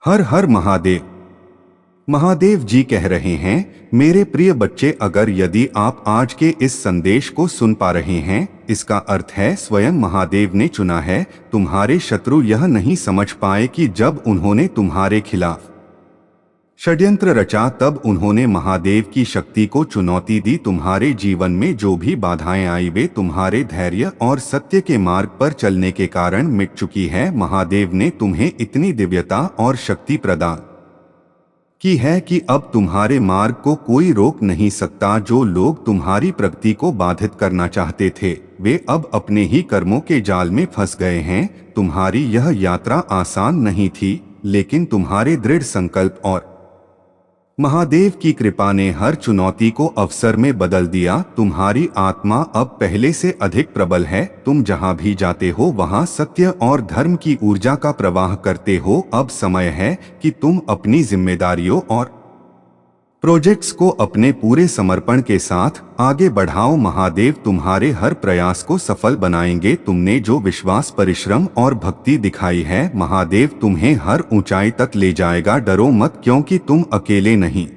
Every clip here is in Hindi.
हर हर महादेव। महादेव जी कह रहे हैं, मेरे प्रिय बच्चे, अगर यदि आप आज के इस संदेश को सुन पा रहे हैं, इसका अर्थ है स्वयं महादेव ने चुना है। तुम्हारे शत्रु यह नहीं समझ पाए कि जब उन्होंने तुम्हारे खिलाफ षड्यंत्र रचा तब उन्होंने महादेव की शक्ति को चुनौती दी। तुम्हारे जीवन में जो भी बाधाएं आई वे तुम्हारे धैर्य और सत्य के मार्ग पर चलने के कारण मिट चुकी है। महादेव ने तुम्हें इतनी दिव्यता और शक्ति प्रदान की है कि अब तुम्हारे मार्ग को कोई रोक नहीं सकता। जो लोग तुम्हारी प्रगति को बाधित करना चाहते थे, वे अब अपने ही कर्मों के जाल में फंस गए हैं। तुम्हारी यह यात्रा आसान नहीं थी, लेकिन तुम्हारे दृढ़ संकल्प और महादेव की कृपा ने हर चुनौती को अवसर में बदल दिया। तुम्हारी आत्मा अब पहले से अधिक प्रबल है। तुम जहां भी जाते हो वहां सत्य और धर्म की ऊर्जा का प्रवाह करते हो। अब समय है कि तुम अपनी जिम्मेदारियों और प्रोजेक्ट्स को अपने पूरे समर्पण के साथ आगे बढ़ाओ। महादेव तुम्हारे हर प्रयास को सफल बनाएंगे। तुमने जो विश्वास, परिश्रम और भक्ति दिखाई है, महादेव तुम्हें हर ऊंचाई तक ले जाएगा। डरो मत, क्योंकि तुम अकेले नहीं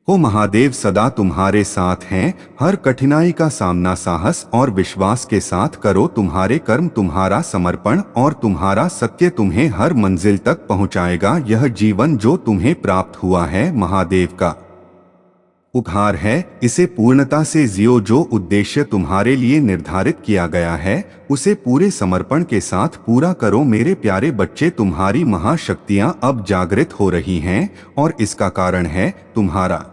हो। महादेव सदा तुम्हारे साथ हैं। हर कठिनाई का सामना साहस और विश्वास के साथ करो। तुम्हारे कर्म, तुम्हारा समर्पण और तुम्हारा सत्य तुम्हें हर मंजिल तक पहुंचाएगा। यह जीवन जो तुम्हें प्राप्त हुआ है, महादेव का उपहार है। इसे पूर्णता से जियो। जो उद्देश्य तुम्हारे लिए निर्धारित किया गया है, उसे पूरे समर्पण के साथ पूरा करो। मेरे प्यारे बच्चे, तुम्हारी महाशक्तियां अब जागृत हो रही हैं और इसका कारण है तुम्हारा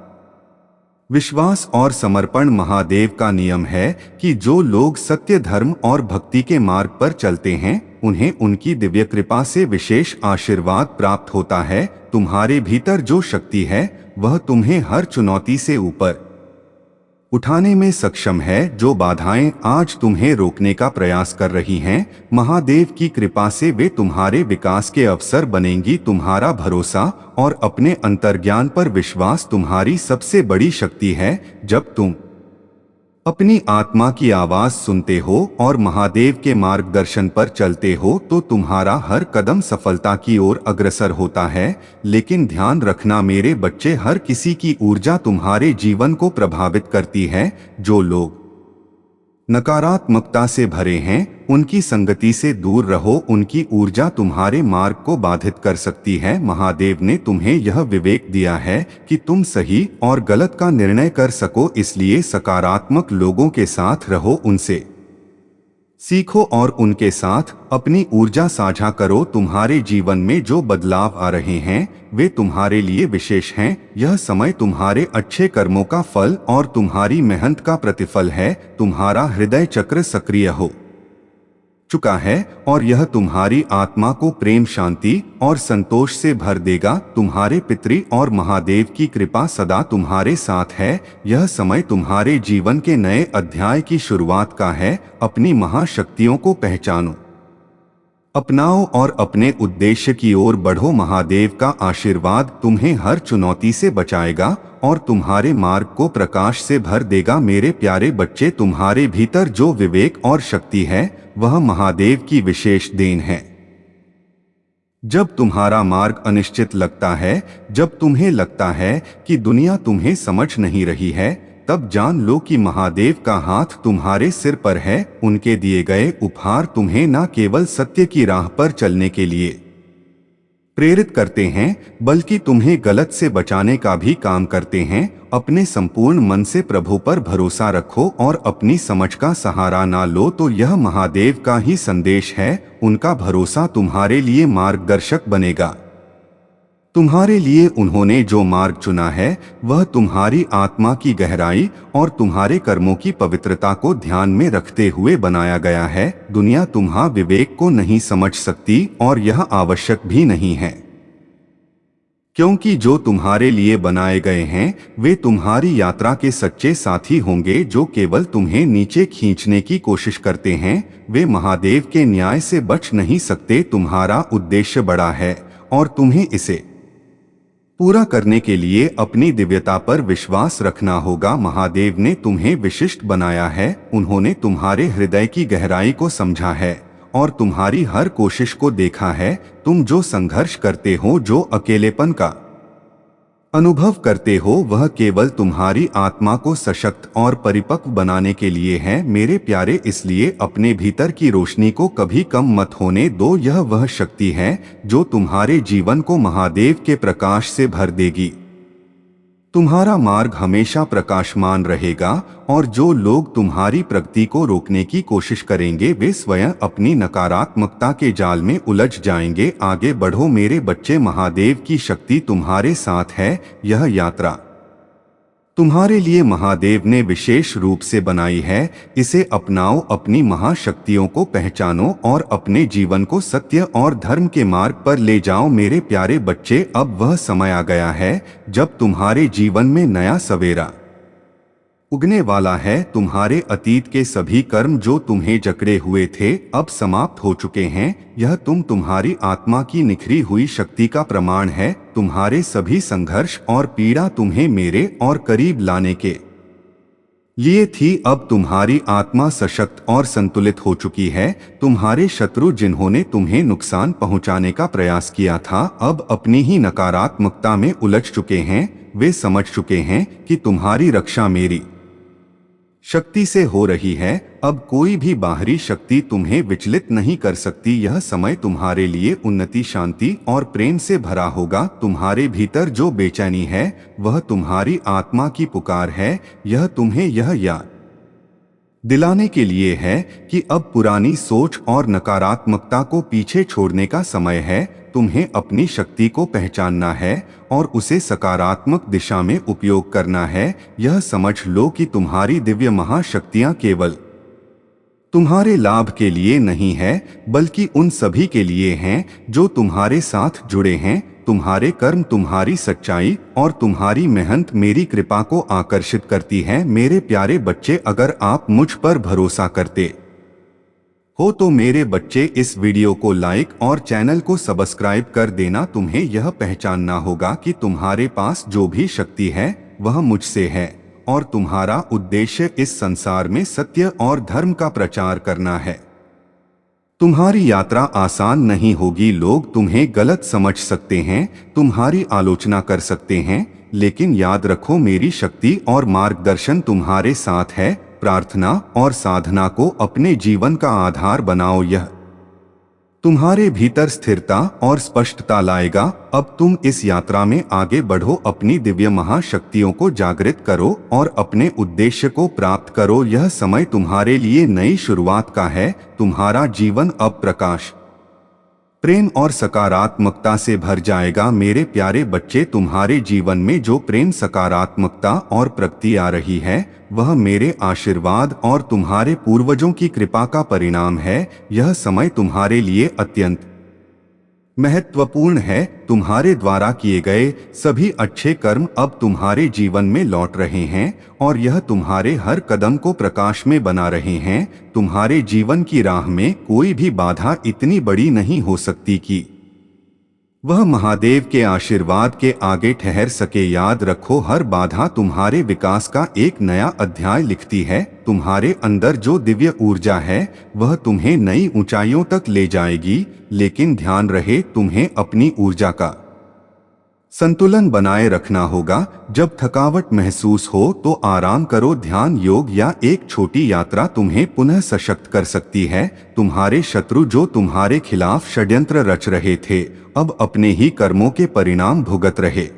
विश्वास और समर्पण। महादेव का नियम है कि जो लोग सत्य, धर्म और भक्ति के मार्ग पर चलते हैं, उन्हें उनकी दिव्य कृपा से विशेष आशीर्वाद प्राप्त होता है। तुम्हारे भीतर जो शक्ति है, वह तुम्हें हर चुनौती से ऊपर उठाने में सक्षम है। जो बाधाएं आज तुम्हें रोकने का प्रयास कर रही हैं, महादेव की कृपा से वे तुम्हारे विकास के अवसर बनेंगी। तुम्हारा भरोसा और अपने अंतर्ज्ञान पर विश्वास तुम्हारी सबसे बड़ी शक्ति है। जब तुम अपनी आत्मा की आवाज सुनते हो और महादेव के मार्गदर्शन पर चलते हो, तो तुम्हारा हर कदम सफलता की ओर अग्रसर होता है। लेकिन ध्यान रखना मेरे बच्चे, हर किसी की ऊर्जा तुम्हारे जीवन को प्रभावित करती है। जो लोग नकारात्मकता से भरे हैं, उनकी संगति से दूर रहो। उनकी ऊर्जा तुम्हारे मार्ग को बाधित कर सकती है। महादेव ने तुम्हें यह विवेक दिया है कि तुम सही और गलत का निर्णय कर सको, इसलिए सकारात्मक लोगों के साथ रहो, उनसे सीखो और उनके साथ अपनी ऊर्जा साझा करो। तुम्हारे जीवन में जो बदलाव आ रहे हैं, वे तुम्हारे लिए विशेष हैं। यह समय तुम्हारे अच्छे कर्मों का फल और तुम्हारी मेहनत का प्रतिफल है। तुम्हारा हृदय चक्र सक्रिय हो चुका है और यह तुम्हारी आत्मा को प्रेम, शांति और संतोष से भर देगा। तुम्हारे पितृ और महादेव की कृपा सदा तुम्हारे साथ है। यह समय तुम्हारे जीवन के नए अध्याय की शुरुआत का है। अपनी महाशक्तियों को पहचानो, अपनाओ और अपने उद्देश्य की ओर बढ़ो। महादेव का आशीर्वाद तुम्हें हर चुनौती से बचाएगा और तुम्हारे मार्ग को प्रकाश से भर देगा। मेरे प्यारे बच्चे, तुम्हारे भीतर जो विवेक और शक्ति है, वह महादेव की विशेष देन है। जब तुम्हारा मार्ग अनिश्चित लगता है, जब तुम्हें लगता है कि दुनिया तुम्हें समझ नहीं रही है, तब जान लो कि महादेव का हाथ तुम्हारे सिर पर है। उनके दिए गए उपहार तुम्हें न केवल सत्य की राह पर चलने के लिए प्रेरित करते हैं, बल्कि तुम्हें गलत से बचाने का भी काम करते हैं। अपने संपूर्ण मन से प्रभु पर भरोसा रखो और अपनी समझ का सहारा ना लो, तो यह महादेव का ही संदेश है। उनका भरोसा तुम्हारे लिए मार्गदर्शक बनेगा। तुम्हारे लिए उन्होंने जो मार्ग चुना है, वह तुम्हारी आत्मा की गहराई और तुम्हारे कर्मों की पवित्रता को ध्यान में रखते हुए बनाया गया है। दुनिया तुम्हारे विवेक को नहीं समझ सकती और यह आवश्यक भी नहीं है, क्योंकि जो तुम्हारे लिए बनाए गए हैं, वे तुम्हारी यात्रा के सच्चे साथी होंगे। जो केवल तुम्हें नीचे खींचने की कोशिश करते हैं, वे महादेव के न्याय से बच नहीं सकते। तुम्हारा उद्देश्य बड़ा है और तुम्हें इसे पूरा करने के लिए अपनी दिव्यता पर विश्वास रखना होगा। महादेव ने तुम्हें विशिष्ट बनाया है। उन्होंने तुम्हारे हृदय की गहराई को समझा है और तुम्हारी हर कोशिश को देखा है। तुम जो संघर्ष करते हो, जो अकेलेपन का अनुभव करते हो, वह केवल तुम्हारी आत्मा को सशक्त और परिपक्व बनाने के लिए है मेरे प्यारे। इसलिए अपने भीतर की रोशनी को कभी कम मत होने दो। यह वह शक्ति है जो तुम्हारे जीवन को महादेव के प्रकाश से भर देगी। तुम्हारा मार्ग हमेशा प्रकाशमान रहेगा और जो लोग तुम्हारी प्रगति को रोकने की कोशिश करेंगे वे स्वयं अपनी नकारात्मकता के जाल में उलझ जाएंगे। आगे बढ़ो मेरे बच्चे, महादेव की शक्ति तुम्हारे साथ है। यह यात्रा तुम्हारे लिए महादेव ने विशेष रूप से बनाई है। इसे अपनाओ, अपनी महाशक्तियों को पहचानो और अपने जीवन को सत्य और धर्म के मार्ग पर ले जाओ मेरे प्यारे बच्चे। अब वह समय आ गया है जब तुम्हारे जीवन में नया सवेरा उगने वाला है। तुम्हारे अतीत के सभी कर्म जो तुम्हें जकड़े हुए थे अब समाप्त हो चुके हैं। यह तुम्हारी आत्मा की निखरी हुई शक्ति का प्रमाण है। तुम्हारे सभी संघर्ष और पीड़ा तुम्हें मेरे और करीब लाने के लिए थी। अब तुम्हारी आत्मा सशक्त और संतुलित हो चुकी है। तुम्हारे शत्रु जिन्होंने तुम्हें नुकसान पहुंचाने का प्रयास किया था अब अपनी ही नकारात्मकता में उलझ चुके हैं। वे समझ चुके हैं कि तुम्हारी रक्षा मेरी शक्ति से हो रही है। अब कोई भी बाहरी शक्ति तुम्हें विचलित नहीं कर सकती। यह समय तुम्हारे लिए उन्नति, शांति और प्रेम से भरा होगा। तुम्हारे भीतर जो बेचैनी है वह तुम्हारी आत्मा की पुकार है। यह तुम्हें यह याद दिलाने के लिए है कि अब पुरानी सोच और नकारात्मकता को पीछे छोड़ने का समय है। तुम्हें अपनी शक्ति को पहचानना है और उसे सकारात्मक दिशा में उपयोग करना है। यह समझ लो कि तुम्हारी दिव्य महाशक्तियां केवल तुम्हारे लाभ के लिए नहीं है बल्कि उन सभी के लिए हैं जो तुम्हारे साथ जुड़े हैं। तुम्हारे कर्म, तुम्हारी सच्चाई और तुम्हारी मेहनत मेरी कृपा को आकर्षित करती है मेरे प्यारे बच्चे। अगर आप मुझ पर भरोसा करते हो तो मेरे बच्चे इस वीडियो को लाइक और चैनल को सब्सक्राइब कर देना। तुम्हें यह पहचानना होगा कि तुम्हारे पास जो भी शक्ति है वह मुझसे है और तुम्हारा उद्देश्य इस संसार में सत्य और धर्म का प्रचार करना है। तुम्हारी यात्रा आसान नहीं होगी। लोग तुम्हें गलत समझ सकते हैं, तुम्हारी आलोचना कर सकते हैं, लेकिन याद रखो मेरी शक्ति और मार्गदर्शन तुम्हारे साथ है। प्रार्थना और साधना को अपने जीवन का आधार बनाओ। यह तुम्हारे भीतर स्थिरता और स्पष्टता लाएगा। अब तुम इस यात्रा में आगे बढ़ो, अपनी दिव्य महाशक्तियों को जागृत करो और अपने उद्देश्य को प्राप्त करो। यह समय तुम्हारे लिए नई शुरुआत का है। तुम्हारा जीवन अब प्रकाश, प्रेम और सकारात्मकता से भर जाएगा मेरे प्यारे बच्चे। तुम्हारे जीवन में जो प्रेम, सकारात्मकता और प्रगति आ रही है वह मेरे आशीर्वाद और तुम्हारे पूर्वजों की कृपा का परिणाम है। यह समय तुम्हारे लिए अत्यंत महत्वपूर्ण है। तुम्हारे द्वारा किए गए सभी अच्छे कर्म अब तुम्हारे जीवन में लौट रहे हैं और यह तुम्हारे हर कदम को प्रकाश में बना रहे हैं। तुम्हारे जीवन की राह में कोई भी बाधा इतनी बड़ी नहीं हो सकती कि वह महादेव के आशीर्वाद के आगे ठहर सके। याद रखो, हर बाधा तुम्हारे विकास का एक नया अध्याय लिखती है। तुम्हारे अंदर जो दिव्य ऊर्जा है वह तुम्हें नई ऊंचाइयों तक ले जाएगी, लेकिन ध्यान रहे तुम्हें अपनी ऊर्जा का संतुलन बनाए रखना होगा। जब थकावट महसूस हो तो आराम करो। ध्यान, योग या एक छोटी यात्रा तुम्हें पुनः सशक्त कर सकती है। तुम्हारे शत्रु जो तुम्हारे खिलाफ षड्यंत्र रच रहे थे अब अपने ही कर्मों के परिणाम भुगत रहे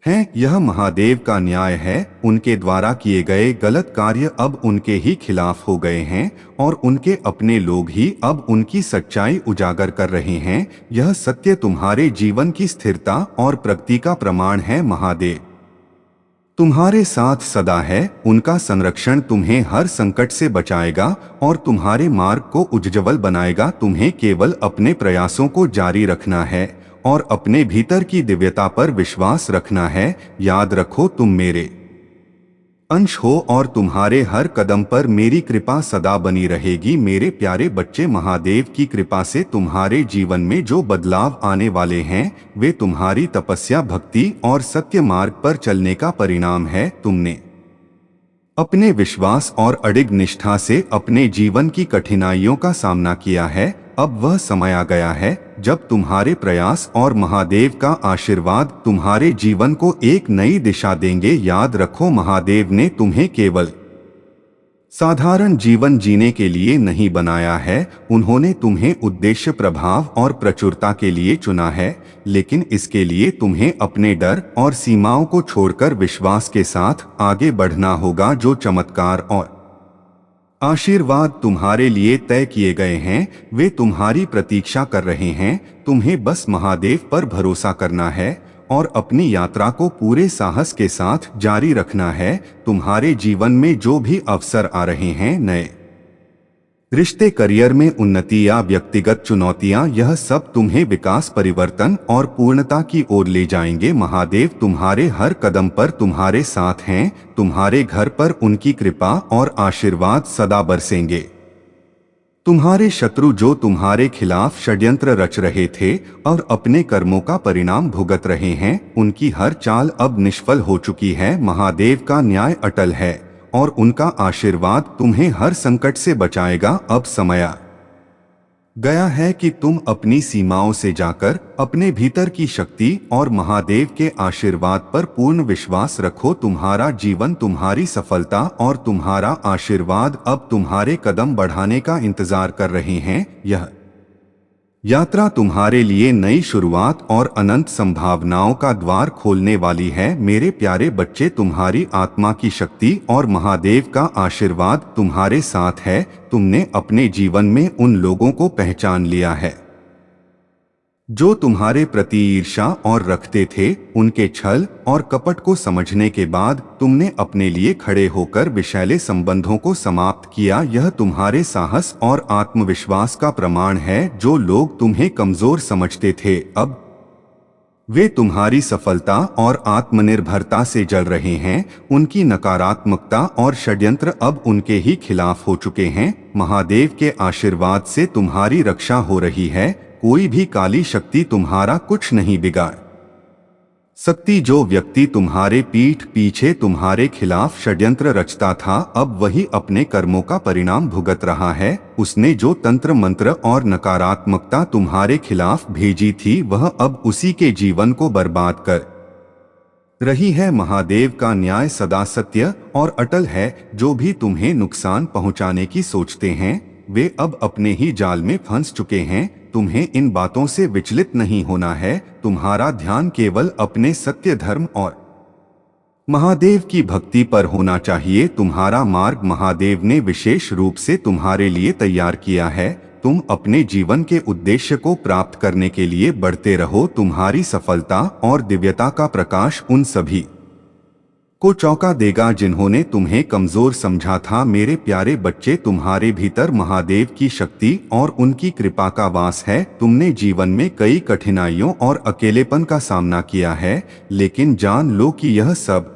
हैं। यह महादेव का न्याय है। उनके द्वारा किए गए गलत कार्य अब उनके ही खिलाफ हो गए हैं और उनके अपने लोग ही अब उनकी सच्चाई उजागर कर रहे हैं। यह सत्य तुम्हारे जीवन की स्थिरता और प्रगति का प्रमाण है। महादेव तुम्हारे साथ सदा है। उनका संरक्षण तुम्हें हर संकट से बचाएगा और तुम्हारे मार्ग को उज्ज्वल बनाएगा। तुम्हें केवल अपने प्रयासों को जारी रखना है और अपने भीतर की दिव्यता पर विश्वास रखना है। याद रखो, तुम मेरे अंश हो और तुम्हारे हर कदम पर मेरी कृपा सदा बनी रहेगी। मेरे प्यारे बच्चे, महादेव की कृपा से तुम्हारे जीवन में जो बदलाव आने वाले हैं वे तुम्हारी तपस्या, भक्ति और सत्य मार्ग पर चलने का परिणाम है। तुमने अपने विश्वास और अडिग निष्ठा से अपने जीवन की कठिनाइयों का सामना किया है। अब वह समय आ गया है जब तुम्हारे प्रयास और महादेव का आशीर्वाद तुम्हारे जीवन को एक नई दिशा देंगे। याद रखो, महादेव ने तुम्हें केवल साधारण जीवन जीने के लिए नहीं बनाया है, उन्होंने तुम्हें उद्देश्य, प्रभाव और प्रचुरता के लिए चुना है। लेकिन इसके लिए तुम्हें अपने डर और सीमाओं को छोड़कर विश्वास के साथ आगे बढ़ना होगा। जो चमत्कार और आशीर्वाद तुम्हारे लिए तय किए गए हैं, वे तुम्हारी प्रतीक्षा कर रहे हैं। तुम्हें बस महादेव पर भरोसा करना है और अपनी यात्रा को पूरे साहस के साथ जारी रखना है। तुम्हारे जीवन में जो भी अवसर आ रहे हैं, नए रिश्ते, करियर में उन्नति या व्यक्तिगत चुनौतियां, यह सब तुम्हें विकास, परिवर्तन और पूर्णता की ओर ले जाएंगे। महादेव तुम्हारे हर कदम पर तुम्हारे साथ हैं। तुम्हारे घर पर उनकी कृपा और आशीर्वाद सदा बरसेंगे। तुम्हारे शत्रु जो तुम्हारे खिलाफ षड्यंत्र रच रहे थे और अपने कर्मों का परिणाम भुगत रहे हैं, उनकी हर चाल अब निष्फल हो चुकी है। महादेव का न्याय अटल है और उनका आशीर्वाद तुम्हें हर संकट से बचाएगा। अब समय आ गया है कि तुम अपनी सीमाओं से जाकर अपने भीतर की शक्ति और महादेव के आशीर्वाद पर पूर्ण विश्वास रखो। तुम्हारा जीवन, तुम्हारी सफलता और तुम्हारा आशीर्वाद अब तुम्हारे कदम बढ़ाने का इंतजार कर रहे हैं। यह यात्रा तुम्हारे लिए नई शुरुआत और अनंत संभावनाओं का द्वार खोलने वाली है। मेरे प्यारे बच्चे, तुम्हारी आत्मा की शक्ति और महादेव का आशीर्वाद तुम्हारे साथ है। तुमने अपने जीवन में उन लोगों को पहचान लिया है जो तुम्हारे प्रति ईर्ष्या और रखते थे। उनके छल और कपट को समझने के बाद तुमने अपने लिए खड़े होकर विषैले संबंधों को समाप्त किया। यह तुम्हारे साहस और आत्मविश्वास का प्रमाण है। जो लोग तुम्हें कमजोर समझते थे, अब वे तुम्हारी सफलता और आत्मनिर्भरता से जल रहे हैं। उनकी नकारात्मकता और षड्यंत्र अब उनके ही खिलाफ हो चुके हैं। महादेव के आशीर्वाद से तुम्हारी रक्षा हो रही है। कोई भी काली शक्ति तुम्हारा कुछ नहीं बिगाड़ सकती। जो व्यक्ति तुम्हारे पीठ पीछे तुम्हारे खिलाफ षड्यंत्र रचता था, अब वही अपने कर्मों का परिणाम भुगत रहा है। उसने जो तंत्र मंत्र और नकारात्मकता तुम्हारे खिलाफ भेजी थी, वह अब उसी के जीवन को बर्बाद कर रही है। महादेव का न्याय सदा सत्य और अटल है। जो भी तुम्हें नुकसान पहुंचाने की सोचते हैं, वे अब अपने ही जाल में फंस चुके हैं। तुम्हें इन बातों से विचलित नहीं होना है। तुम्हारा ध्यान केवल अपने सत्य, धर्म और महादेव की भक्ति पर होना चाहिए। तुम्हारा मार्ग महादेव ने विशेष रूप से तुम्हारे लिए तैयार किया है। तुम अपने जीवन के उद्देश्य को प्राप्त करने के लिए बढ़ते रहो। तुम्हारी सफलता और दिव्यता का प्रकाश उन सभी को चौंका देगा जिन्होंने तुम्हें कमजोर समझा था। मेरे प्यारे बच्चे, तुम्हारे भीतर महादेव की शक्ति और उनकी कृपा का वास है। तुमने जीवन में कई कठिनाइयों और अकेलेपन का सामना किया है, लेकिन जान लो कि यह सब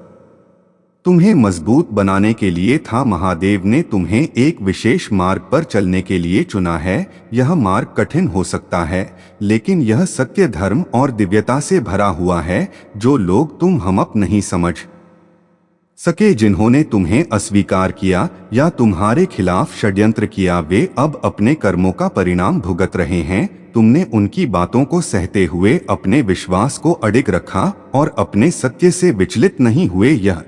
तुम्हें मजबूत बनाने के लिए था। महादेव ने तुम्हें एक विशेष मार्ग पर चलने के लिए चुना है। यह मार्ग कठिन हो सकता है, लेकिन यह सत्य, धर्म और दिव्यता से भरा हुआ है। जो लोग तुम हमअप नहीं समझ सके, जिन्होंने तुम्हें अस्वीकार किया या तुम्हारे खिलाफ षड्यंत्र किया, वे अब अपने कर्मों का परिणाम भुगत रहे हैं। तुमने उनकी बातों को सहते हुए अपने विश्वास को अडिग रखा और अपने सत्य से विचलित नहीं हुए। यह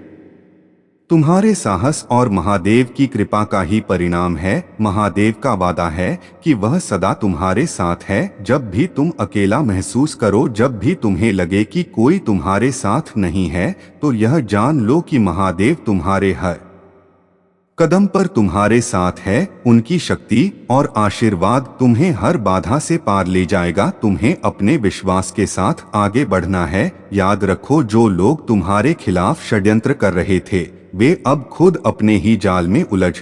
तुम्हारे साहस और महादेव की कृपा का ही परिणाम है। महादेव का वादा है कि वह सदा तुम्हारे साथ है। जब भी तुम अकेला महसूस करो, जब भी तुम्हें लगे कि कोई तुम्हारे साथ नहीं है, तो यह जान लो कि महादेव तुम्हारे हर कदम पर तुम्हारे साथ है। उनकी शक्ति और आशीर्वाद तुम्हें हर बाधा से पार ले जाएगा। तुम्हें अपने विश्वास के साथ आगे बढ़ना है। याद रखो, जो लोग तुम्हारे खिलाफ षड्यंत्र कर रहे थे, वे अब खुद अपने ही जाल में उलझ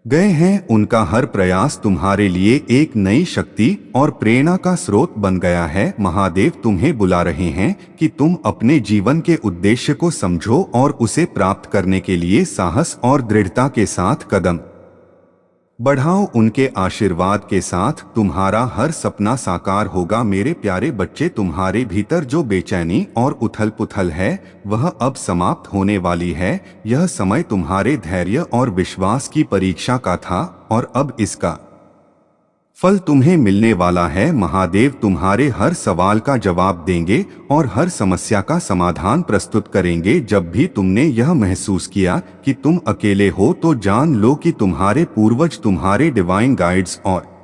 गए हैं। उनका हर प्रयास तुम्हारे लिए एक नई शक्ति और प्रेरणा का स्रोत बन गया है। महादेव तुम्हें बुला रहे हैं कि तुम अपने जीवन के उद्देश्य को समझो और उसे प्राप्त करने के लिए साहस और दृढ़ता के साथ कदम बढ़ाओ। उनके आशीर्वाद के साथ तुम्हारा हर सपना साकार होगा। मेरे प्यारे बच्चे, तुम्हारे भीतर जो बेचैनी और उथल पुथल है वह अब समाप्त होने वाली है। यह समय तुम्हारे धैर्य और विश्वास की परीक्षा का था और अब इसका फल तुम्हें मिलने वाला है। महादेव तुम्हारे हर सवाल का जवाब देंगे और हर समस्या का समाधान प्रस्तुत करेंगे। जब भी तुमने यह महसूस किया कि तुम अकेले हो तो जान लो कि तुम्हारे पूर्वज, तुम्हारे डिवाइन गाइड्स और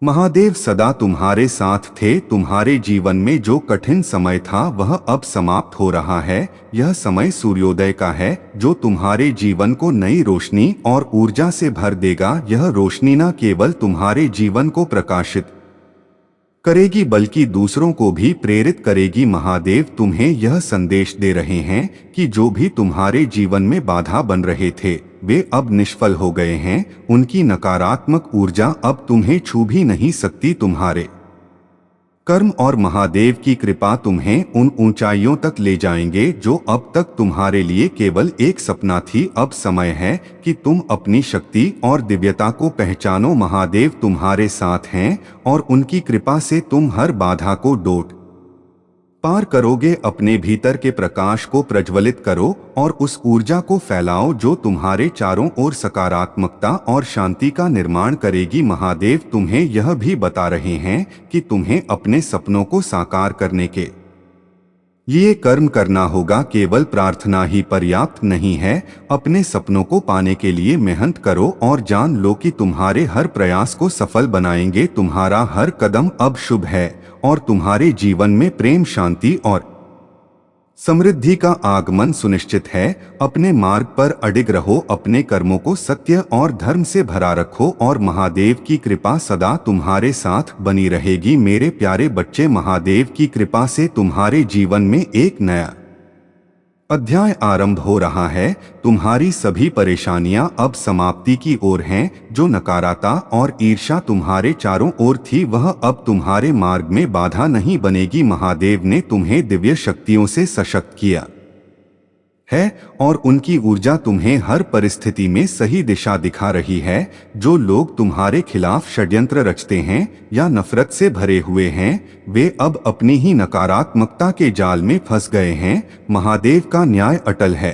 महादेव सदा तुम्हारे साथ थे। तुम्हारे जीवन में जो कठिन समय था वह अब समाप्त हो रहा है। यह समय सूर्योदय का है जो तुम्हारे जीवन को नई रोशनी और ऊर्जा से भर देगा। यह रोशनी न केवल तुम्हारे जीवन को प्रकाशित करेगी बल्कि दूसरों को भी प्रेरित करेगी। महादेव तुम्हें यह संदेश दे रहे हैं कि जो भी तुम्हारे जीवन में बाधा बन रहे थे वे अब निष्फल हो गए हैं। उनकी नकारात्मक ऊर्जा अब तुम्हें छू भी नहीं सकती। तुम्हारे कर्म और महादेव की कृपा तुम्हें उन ऊंचाइयों तक ले जाएंगे जो अब तक तुम्हारे लिए केवल एक सपना थी। अब समय है कि तुम अपनी शक्ति और दिव्यता को पहचानो। महादेव तुम्हारे साथ हैं और उनकी कृपा से तुम हर बाधा को डोट पार करोगे। अपने भीतर के प्रकाश को प्रज्वलित करो और उस ऊर्जा को फैलाओ जो तुम्हारे चारों ओर सकारात्मकता और शांति का निर्माण करेगी। महादेव तुम्हें यह भी बता रहे हैं कि तुम्हें अपने सपनों को साकार करने के ये कर्म करना होगा। केवल प्रार्थना ही पर्याप्त नहीं है। अपने सपनों को पाने के लिए मेहनत करो और जान लो कि तुम्हारे हर प्रयास को सफल बनाएंगे। तुम्हारा हर कदम अब शुभ है और तुम्हारे जीवन में प्रेम, शांति और समृद्धि का आगमन सुनिश्चित है। अपने मार्ग पर अडिग रहो, अपने कर्मों को सत्य और धर्म से भरा रखो और महादेव की कृपा सदा तुम्हारे साथ बनी रहेगी। मेरे प्यारे बच्चे, महादेव की कृपा से तुम्हारे जीवन में एक नया अध्याय आरंभ हो रहा है। तुम्हारी सभी परेशानियां अब समाप्ति की ओर हैं। जो नकारात्मकता और ईर्ष्या तुम्हारे चारों ओर थी वह अब तुम्हारे मार्ग में बाधा नहीं बनेगी। महादेव ने तुम्हें दिव्य शक्तियों से सशक्त किया है और उनकी ऊर्जा तुम्हें हर परिस्थिति में सही दिशा दिखा रही है। जो लोग तुम्हारे खिलाफ षड्यंत्र रचते हैं या नफरत से भरे हुए हैं वे अब अपनी ही नकारात्मकता के जाल में फंस गए हैं। महादेव का न्याय अटल है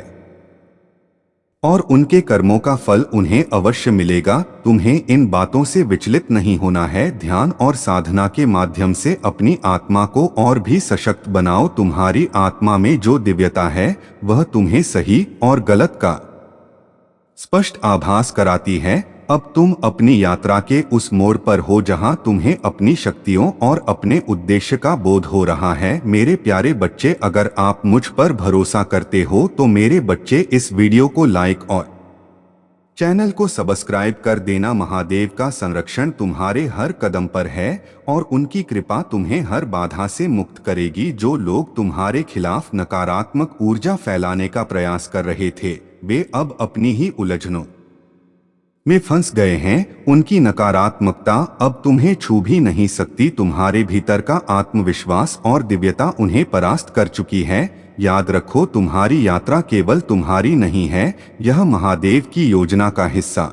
और उनके कर्मों का फल उन्हें अवश्य मिलेगा। तुम्हें इन बातों से विचलित नहीं होना है। ध्यान और साधना के माध्यम से अपनी आत्मा को और भी सशक्त बनाओ। तुम्हारी आत्मा में जो दिव्यता है वह तुम्हें सही और गलत का स्पष्ट आभास कराती है। अब तुम अपनी यात्रा के उस मोड़ पर हो जहां तुम्हें अपनी शक्तियों और अपने उद्देश्य का बोध हो रहा है। मेरे प्यारे बच्चे, अगर आप मुझ पर भरोसा करते हो तो मेरे बच्चे इस वीडियो को लाइक और चैनल को सब्सक्राइब कर देना। महादेव का संरक्षण तुम्हारे हर कदम पर है और उनकी कृपा तुम्हें हर बाधा से मुक्त करेगी। जो लोग तुम्हारे खिलाफ नकारात्मक ऊर्जा फैलाने का प्रयास कर रहे थे वे अब अपनी ही उलझनों में फंस गए हैं। उनकी नकारात्मकता अब तुम्हें छू भी नहीं सकती। तुम्हारे भीतर का आत्मविश्वास और दिव्यता उन्हें परास्त कर चुकी है। याद रखो, तुम्हारी यात्रा केवल तुम्हारी नहीं है, यह महादेव की योजना का हिस्सा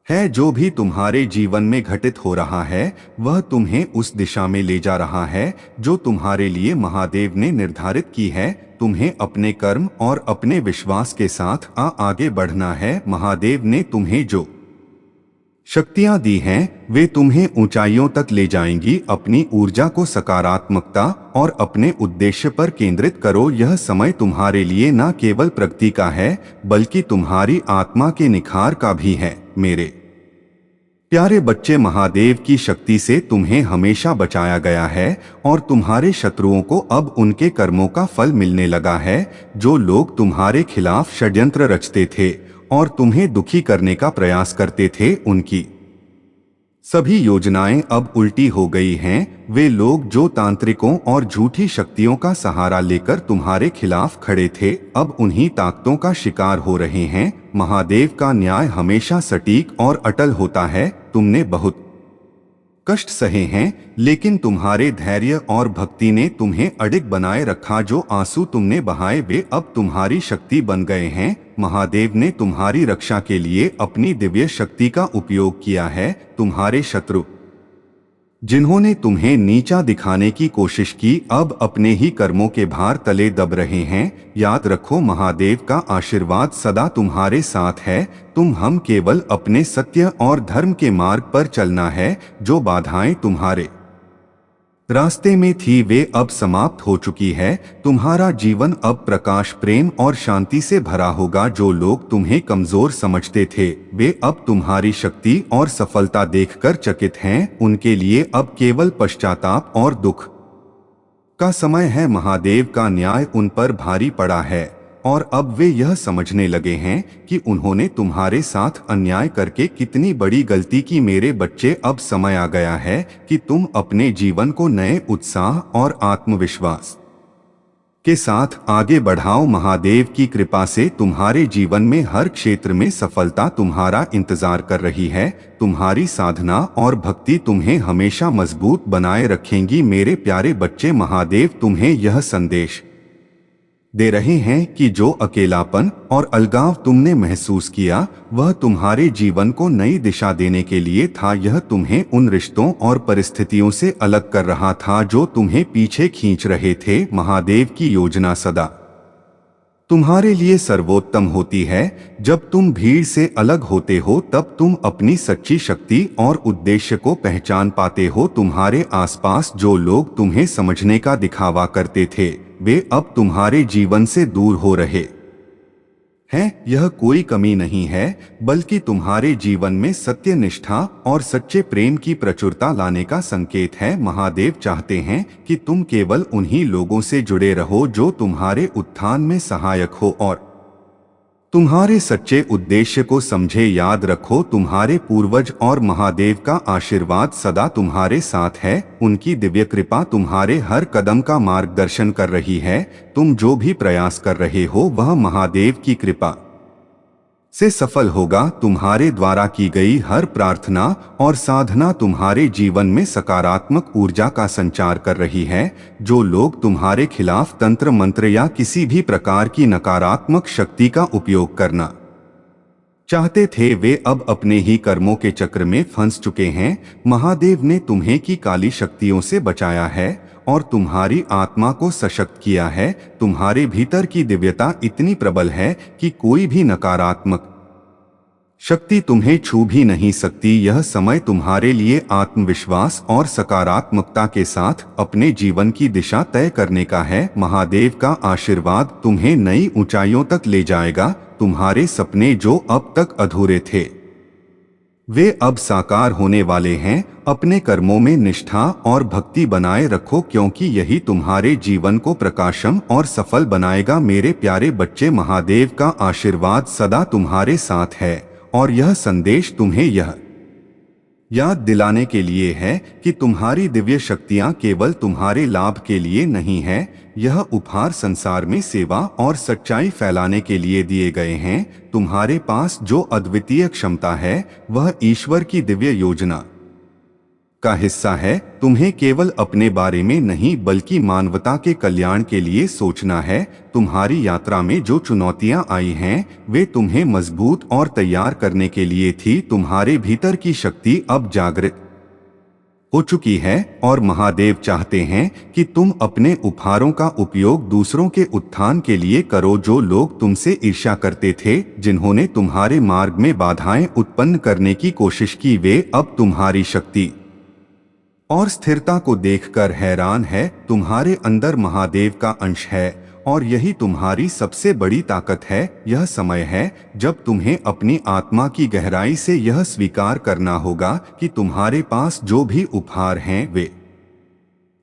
है। जो भी तुम्हारे जीवन में घटित हो रहा है वह तुम्हें उस दिशा में ले जा रहा है जो तुम्हारे लिए महादेव ने निर्धारित की है। तुम्हें अपने कर्म और अपने विश्वास के साथ आगे बढ़ना है। महादेव ने तुम्हें जो शक्तियां दी हैं वे तुम्हें ऊंचाइयों तक ले जाएंगी। अपनी ऊर्जा को सकारात्मकता और अपने उद्देश्य पर केंद्रित करो। यह समय तुम्हारे लिए न केवल प्रगति का है बल्कि तुम्हारी आत्मा के निखार का भी है। मेरे प्यारे बच्चे, महादेव की शक्ति से तुम्हें हमेशा बचाया गया है और तुम्हारे शत्रुओं को अब उनके कर्मों का फल मिलने लगा है। जो लोग तुम्हारे खिलाफ षड्यंत्र रचते थे और तुम्हें दुखी करने का प्रयास करते थे उनकी सभी योजनाएं अब उल्टी हो गई हैं। वे लोग जो तांत्रिकों और झूठी शक्तियों का सहारा लेकर तुम्हारे खिलाफ खड़े थे अब उन्हीं ताकतों का शिकार हो रहे हैं। महादेव का न्याय हमेशा सटीक और अटल होता है। तुमने बहुत कष्ट सहे हैं लेकिन तुम्हारे धैर्य और भक्ति ने तुम्हें अडिग बनाए रखा। जो आंसू तुमने बहाए वे अब तुम्हारी शक्ति बन गए हैं। महादेव ने तुम्हारी रक्षा के लिए अपनी दिव्य शक्ति का उपयोग किया है। तुम्हारे शत्रु जिन्होंने तुम्हें नीचा दिखाने की कोशिश की अब अपने ही कर्मों के भार तले दब रहे हैं। याद रखो, महादेव का आशीर्वाद सदा तुम्हारे साथ है। हम केवल अपने सत्य और धर्म के मार्ग पर चलना है। जो बाधाएं तुम्हारे रास्ते में थी वे अब समाप्त हो चुकी है। तुम्हारा जीवन अब प्रकाश, प्रेम और शांति से भरा होगा। जो लोग तुम्हें कमजोर समझते थे वे अब तुम्हारी शक्ति और सफलता देखकर चकित हैं। उनके लिए अब केवल पश्चाताप और दुख का समय है। महादेव का न्याय उन पर भारी पड़ा है और अब वे यह समझने लगे हैं कि उन्होंने तुम्हारे साथ अन्याय करके कितनी बड़ी गलती की। मेरे बच्चे, अब समय आ गया है कि तुम अपने जीवन को नए उत्साह और आत्मविश्वास के साथ आगे बढ़ाओ। महादेव की कृपा से तुम्हारे जीवन में हर क्षेत्र में सफलता तुम्हारा इंतजार कर रही है। तुम्हारी साधना और भक्ति तुम्हें हमेशा मजबूत बनाए रखेंगी। मेरे प्यारे बच्चे, महादेव तुम्हें यह संदेश दे रहे हैं कि जो अकेलापन और अलगाव तुमने महसूस किया वह तुम्हारे जीवन को नई दिशा देने के लिए था। यह तुम्हें उन रिश्तों और परिस्थितियों से अलग कर रहा था जो तुम्हें पीछे खींच रहे थे। महादेव की योजना सदा तुम्हारे लिए सर्वोत्तम होती है। जब तुम भीड़ से अलग होते हो तब तुम अपनी सच्ची शक्ति और उद्देश्य को पहचान पाते हो। तुम्हारे आसपास जो लोग तुम्हें समझने का दिखावा करते थे वे अब तुम्हारे जीवन से दूर हो रहे हैं। यह कोई कमी नहीं है बल्कि तुम्हारे जीवन में सत्य, निष्ठा और सच्चे प्रेम की प्रचुरता लाने का संकेत है। महादेव चाहते हैं कि तुम केवल उन्हीं लोगों से जुड़े रहो जो तुम्हारे उत्थान में सहायक हो और तुम्हारे सच्चे उद्देश्य को समझे। याद रखो, तुम्हारे पूर्वज और महादेव का आशीर्वाद सदा तुम्हारे साथ है। उनकी दिव्य कृपा तुम्हारे हर कदम का मार्गदर्शन कर रही है। तुम जो भी प्रयास कर रहे हो वह महादेव की कृपा से सफल होगा। तुम्हारे द्वारा की गई हर प्रार्थना और साधना तुम्हारे जीवन में सकारात्मक ऊर्जा का संचार कर रही है। जो लोग तुम्हारे खिलाफ तंत्र मंत्र या किसी भी प्रकार की नकारात्मक शक्ति का उपयोग करना चाहते थे वे अब अपने ही कर्मों के चक्र में फंस चुके हैं। महादेव ने तुम्हें की काली शक्तियों से बचाया है और तुम्हारी आत्मा को सशक्त किया है। तुम्हारे भीतर की दिव्यता इतनी प्रबल है कि कोई भी नकारात्मक शक्ति तुम्हें छू भी नहीं सकती। यह समय तुम्हारे लिए आत्मविश्वास और सकारात्मकता के साथ अपने जीवन की दिशा तय करने का है। महादेव का आशीर्वाद तुम्हें नई ऊंचाइयों तक ले जाएगा। तुम्हारे सपने जो अब तक अधूरे थे वे अब साकार होने वाले हैं। अपने कर्मों में निष्ठा और भक्ति बनाए रखो क्योंकि यही तुम्हारे जीवन को प्रकाशम और सफल बनाएगा। मेरे प्यारे बच्चे, महादेव का आशीर्वाद सदा तुम्हारे साथ है और यह संदेश तुम्हें यह याद दिलाने के लिए है कि तुम्हारी दिव्य शक्तियां केवल तुम्हारे लाभ के लिए नहीं है। यह उपहार संसार में सेवा और सच्चाई फैलाने के लिए दिए गए हैं। तुम्हारे पास जो अद्वितीय क्षमता है वह ईश्वर की दिव्य योजना का हिस्सा है। तुम्हें केवल अपने बारे में नहीं बल्कि मानवता के कल्याण के लिए सोचना है। तुम्हारी यात्रा में जो चुनौतियां आई हैं वे तुम्हें मजबूत और तैयार करने के लिए थी। तुम्हारे भीतर की शक्ति अब जागृत हो चुकी है और महादेव चाहते हैं कि तुम अपने उपहारों का उपयोग दूसरों के उत्थान के लिए करो। जो लोग तुमसे ईर्ष्या करते थे, जिन्होंने तुम्हारे मार्ग में बाधाएं उत्पन्न करने की कोशिश की, वे अब तुम्हारी शक्ति और स्थिरता को देखकर हैरान है। तुम्हारे अंदर महादेव का अंश है और यही तुम्हारी सबसे बड़ी ताकत है। यह समय है जब तुम्हें अपनी आत्मा की गहराई से यह स्वीकार करना होगा कि तुम्हारे पास जो भी उपहार हैं वे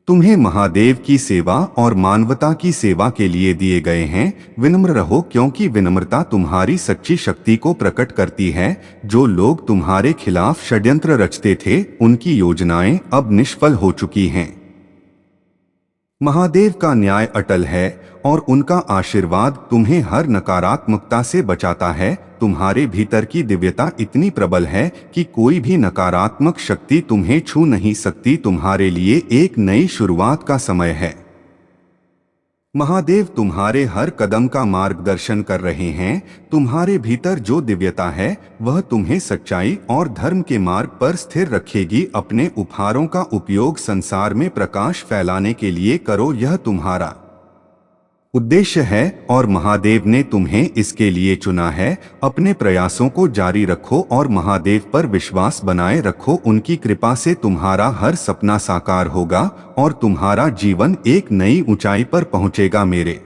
तुम्हें महादेव की सेवा और मानवता की सेवा के लिए दिए गए हैं। विनम्र रहो क्योंकि विनम्रता तुम्हारी सच्ची शक्ति को प्रकट करती है। जो लोग तुम्हारे खिलाफ षड्यंत्र रचते थे उनकी योजनाएं अब निष्फल हो चुकी हैं। महादेव का न्याय अटल है और उनका आशीर्वाद तुम्हें हर नकारात्मकता से बचाता है। तुम्हारे भीतर की दिव्यता इतनी प्रबल है कि कोई भी नकारात्मक शक्ति तुम्हें छू नहीं सकती। तुम्हारे लिए एक नई शुरुआत का समय है। महादेव तुम्हारे हर कदम का मार्गदर्शन कर रहे हैं। तुम्हारे भीतर जो दिव्यता है वह तुम्हें सच्चाई और धर्म के मार्ग पर स्थिर रखेगी। अपने उपहारों का उपयोग संसार में प्रकाश फैलाने के लिए करो, यह तुम्हारा उद्देश्य है और महादेव ने तुम्हें इसके लिए चुना है। अपने प्रयासों को जारी रखो और महादेव पर विश्वास बनाए रखो। उनकी कृपा से तुम्हारा हर सपना साकार होगा और तुम्हारा जीवन एक नई ऊंचाई पर पहुंचेगा। मेरे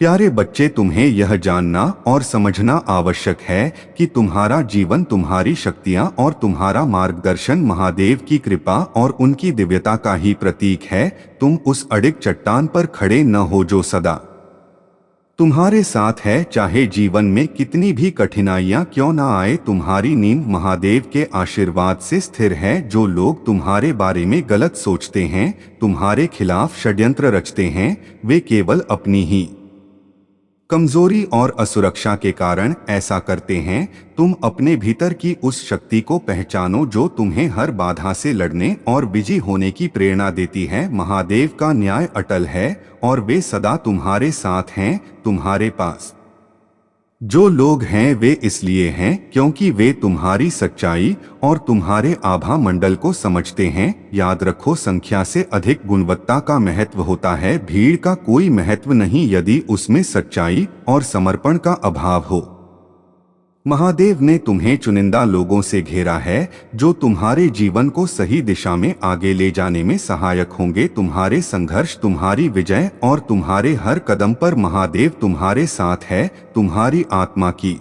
प्यारे बच्चे, तुम्हें यह जानना और समझना आवश्यक है कि तुम्हारा जीवन, तुम्हारी शक्तियां और तुम्हारा मार्गदर्शन महादेव की कृपा और उनकी दिव्यता का ही प्रतीक है। तुम उस अडिग चट्टान पर खड़े न हो जो सदा तुम्हारे साथ है, चाहे जीवन में कितनी भी कठिनाइयां क्यों न आए। तुम्हारी नींव महादेव के आशीर्वाद से स्थिर है। जो लोग तुम्हारे बारे में गलत सोचते हैं, तुम्हारे खिलाफ षड्यंत्र रचते हैं, वे केवल अपनी ही कमजोरी और असुरक्षा के कारण ऐसा करते हैं। तुम अपने भीतर की उस शक्ति को पहचानो जो तुम्हें हर बाधा से लड़ने और विजयी होने की प्रेरणा देती है। महादेव का न्याय अटल है और वे सदा तुम्हारे साथ हैं। तुम्हारे पास जो लोग हैं वे इसलिए हैं क्योंकि वे तुम्हारी सच्चाई और तुम्हारे आभा मंडल को समझते हैं। याद रखो, संख्या से अधिक गुणवत्ता का महत्व होता है। भीड़ का कोई महत्व नहीं यदि उसमें सच्चाई और समर्पण का अभाव हो। महादेव ने तुम्हें चुनिंदा लोगों से घेरा है जो तुम्हारे जीवन को सही दिशा में आगे ले जाने में सहायक होंगे। तुम्हारे संघर्ष, तुम्हारी विजय और तुम्हारे हर कदम पर महादेव तुम्हारे साथ है। तुम्हारी आत्मा की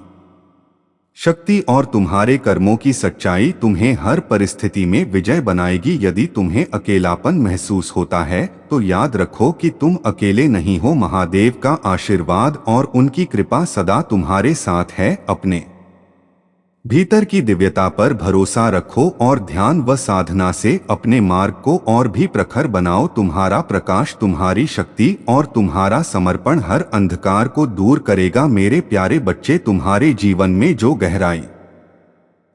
शक्ति और तुम्हारे कर्मों की सच्चाई तुम्हें हर परिस्थिति में विजय बनाएगी। यदि तुम्हें अकेलापन महसूस होता है तो याद रखो कि तुम अकेले नहीं हो। महादेव का आशीर्वाद और उनकी कृपा सदा तुम्हारे साथ है। अपने भीतर की दिव्यता पर भरोसा रखो और ध्यान व साधना से अपने मार्ग को और भी प्रखर बनाओ। तुम्हारा प्रकाश, तुम्हारी शक्ति और तुम्हारा समर्पण हर अंधकार को दूर करेगा। मेरे प्यारे बच्चे, तुम्हारे जीवन में जो गहराई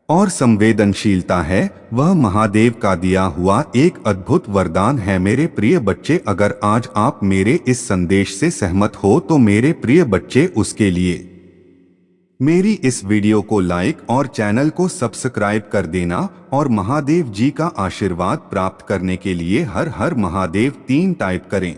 और संवेदनशीलता है वह महादेव का दिया हुआ एक अद्भुत वरदान है। मेरे प्रिय बच्चे, अगर आज आप मेरे इस संदेश से सहमत हो तो मेरे प्रिय बच्चे, उसके लिए मेरी इस वीडियो को लाइक और चैनल को सब्सक्राइब कर देना और महादेव जी का आशीर्वाद प्राप्त करने के लिए हर हर महादेव 3 टाइप करें।